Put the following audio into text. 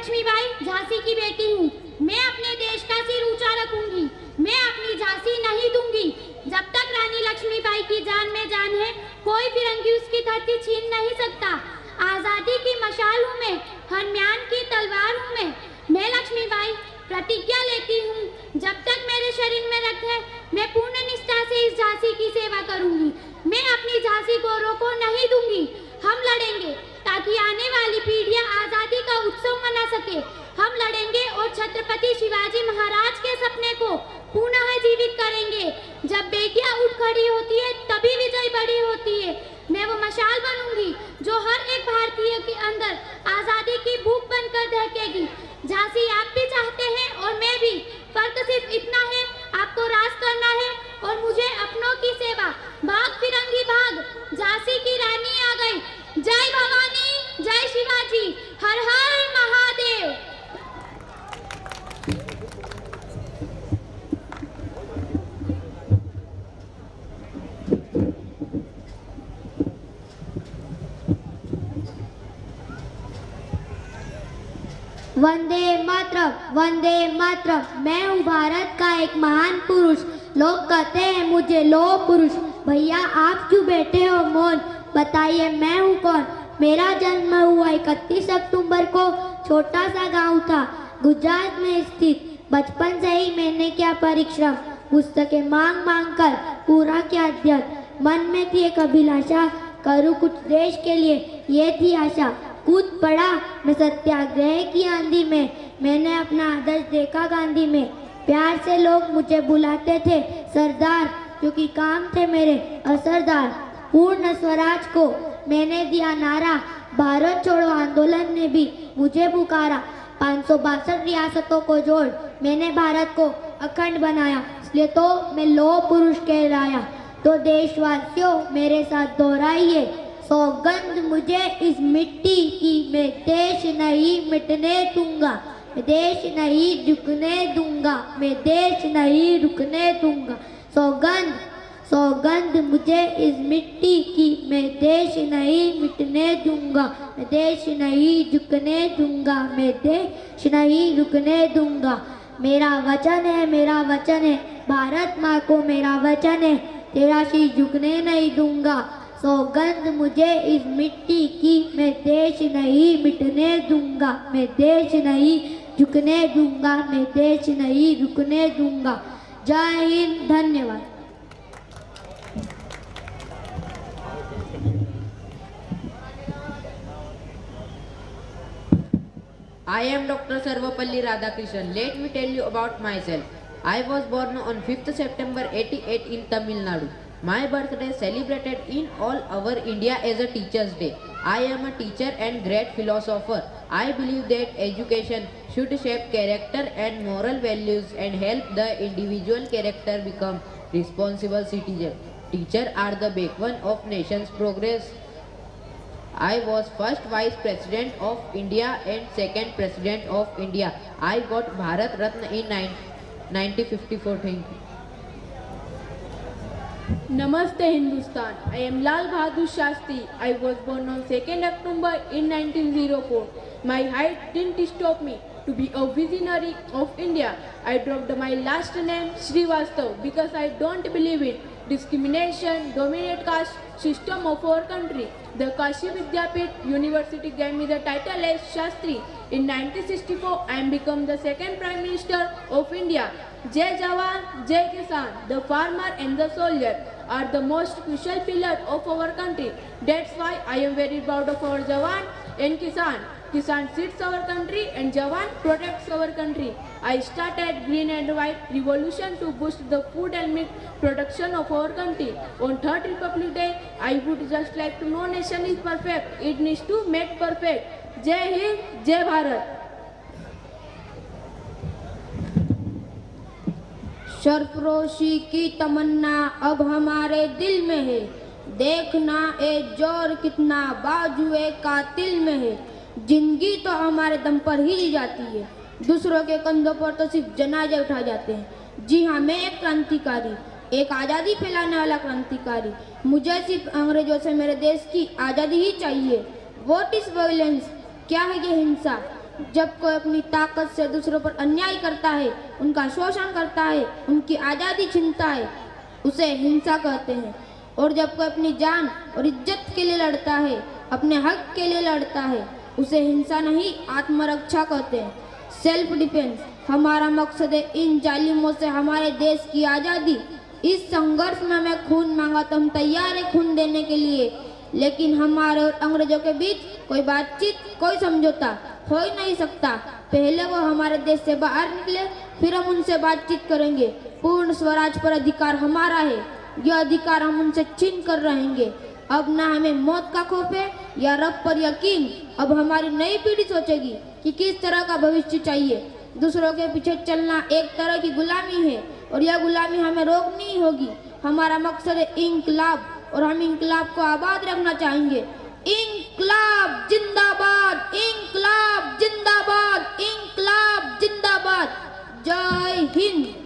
लक्ष्मीबाई झांसी की बेटी हूँ। मैं अपने देश का सिर ऊंचा रखूंगी। मैं अपनी झांसी नहीं दूंगी। जब तक रानी लक्ष्मीबाई की जान में जान है, कोई फिरंगी उसकी धरती छीन नहीं सकता। आजादी की मशाल हूँ मैं, हरम्यान की तलवार हूँ मैं लक्ष्मीबाई प्रतिज्ञा लेती हूँ, जब तक मेरे शरीर में रक्त है, मैं पूर्ण निष्ठा से इस झांसी की सेवा करूंगी। मैं अपनी झांसी गौरव को नहीं दूंगी। हम लड़ेंगे ताकि आने वाली पीढ़ियां आजादी का उत्सव मना सके। हम लड़ेंगे और छत्रपति शिवाजी महाराज के सपने को पुनः जीवित करेंगे। जब बेटियां उठ खड़ी होती है, तभी विजय बड़ी होती है। मैं वो मशाल बनूंगी जो हर एक भारतीय के अंदर आजादी की भूख बनकर दहकेगी। झांसी आप भी चाहते हैं और मैं भी। फर्क सिर्फ इतना है, आपको राज करना है और मुझे अपनों की सेवा। भाग फिरंगी भाग, झांसी की रानी आ गई। जय भवानी, जय शिवाजी, हर हर महादेव। वंदे मातरम, वंदे मातरम। मैं हूँ भारत का एक महान पुरुष। लोग कहते हैं मुझे लो पुरुष। भैया आप क्यों बैठे हो मौन? बताइए मैं हूँ कौन? मेरा जन्म हुआ 31 अक्टूबर को। छोटा सा गांव था गुजरात में स्थित। बचपन से ही मैंने किया परिश्रम, पुस्तकें मांग मांग कर पूरा किया अध्ययन। मन में थी एक अभिलाषा, करूँ कुछ देश के लिए, ये थी आशा। कूद पड़ा मैं सत्याग्रह की आंधी में। मैंने अपना आदर्श देखा गांधी में। प्यार से लोग मुझे बुलाते थे सरदार, क्योंकि काम थे मेरे असरदार। पूर्ण स्वराज को मैंने दिया नारा, भारत छोड़ो आंदोलन ने भी मुझे पुकारा। 562 रियासतों को जोड़ मैंने भारत को अखंड बनाया, इसलिए तो मैं लौह पुरुष कहलाया। तो देशवासियों मेरे साथ दोहराइए, सौगंध मुझे इस मिट्टी की, मैं देश नहीं मिटने दूंगा, मैं देश नहीं झुकने दूंगा, मैं देश नहीं रुकने दूंगा। सौगंध सौगंध मुझे इस मिट्टी की, मैं देश नहीं मिटने दूंगा, मैं देश नहीं झुकने दूंगा, मैं देश नहीं रुकने दूंगा। मेरा वचन है, मेरा वचन है, भारत माँ को मेरा वचन है, तेरा शीश झुकने नहीं दूंगा। सौगंध मुझे इस मिट्टी की, मैं देश नहीं मिटने दूंगा, मैं देश नहीं झुकने दूंगा, मैं देश नहीं रुकने दूंगा। जय हिंद, धन्यवाद। I am Dr. Sarvapalli Radhakrishnan. Let me tell you about myself. I was born on 5th September 88 in Tamil Nadu. My birthday celebrated in all over India as a Teacher's Day. I am a teacher and great philosopher. I believe that education should shape character and moral values and help the individual character become responsible citizen. Teachers are the backbone of nation's progress. I was first Vice President of India and second President of India. I got Bharat Ratna in 1954. Thank you. Namaste Hindustan. I am Lal Bahadur Shastri. I was born on 2nd October in 1904. My height didn't stop me to be a visionary of India. I dropped my last name Srivastav because I don't believe in discrimination, dominant caste system of our country. The Kashi Vidyapit University gave me the title as Shastri. In 1964, I am become the second Prime Minister of India. Jai Jawan, Jai Kisan, the farmer and the soldier are the most crucial pillar of our country. That's why I am very proud of our Jawan and Kisan. Kisan seeds our country and Jawan protects our country. I started Green and White Revolution to boost the food and milk production of our country. On 3rd Republic Day, I would just like to know nation is perfect. It needs to make perfect. Jai Hind, Jai Bharat. सरफरोशी की तमन्ना अब हमारे दिल में है, देखना ए जोर कितना बाजुए कातिल में है। जिंदगी तो हमारे दम पर ही जी जाती है, दूसरों के कंधों पर तो सिर्फ जनाजे उठा जाते हैं। जी हाँ, मैं एक क्रांतिकारी, एक आज़ादी फैलाने वाला क्रांतिकारी। मुझे सिर्फ अंग्रेजों से मेरे देश की आज़ादी ही चाहिए। What is violence? क्या है ये हिंसा? जब कोई अपनी ताकत से दूसरों पर अन्याय करता है, उनका शोषण करता है, उनकी आज़ादी छीनता है, उसे हिंसा कहते हैं। और जब कोई अपनी जान और इज्जत के लिए लड़ता है, अपने हक के लिए लड़ता है, उसे हिंसा नहीं आत्मरक्षा कहते हैं, सेल्फ डिफेंस। हमारा मकसद है इन जालिमों से हमारे देश की आज़ादी। इस संघर्ष में हमें खून मांगा तो हम तैयार हैं खून देने के लिए, लेकिन हमारे और अंग्रेजों के बीच कोई बातचीत, कोई समझौता हो ही नहीं सकता। पहले वो हमारे देश से बाहर निकले, फिर हम उनसे बातचीत करेंगे। पूर्ण स्वराज पर अधिकार हमारा है, यह अधिकार हम उनसे छीन कर रहेंगे। अब ना हमें मौत का खौफ है या रब पर यकीन। अब हमारी नई पीढ़ी सोचेगी कि किस तरह का भविष्य चाहिए। दूसरों के पीछे चलना एक तरह की गुलामी है और यह गुलामी हमें रोकनी होगी। हमारा मकसद है इंकलाब और हम इंकलाब को आबाद रखना चाहेंगे। इंकलाब जिंदाबाद, इंकलाब जिंदाबाद, इंकलाब जिंदाबाद। जय हिंद।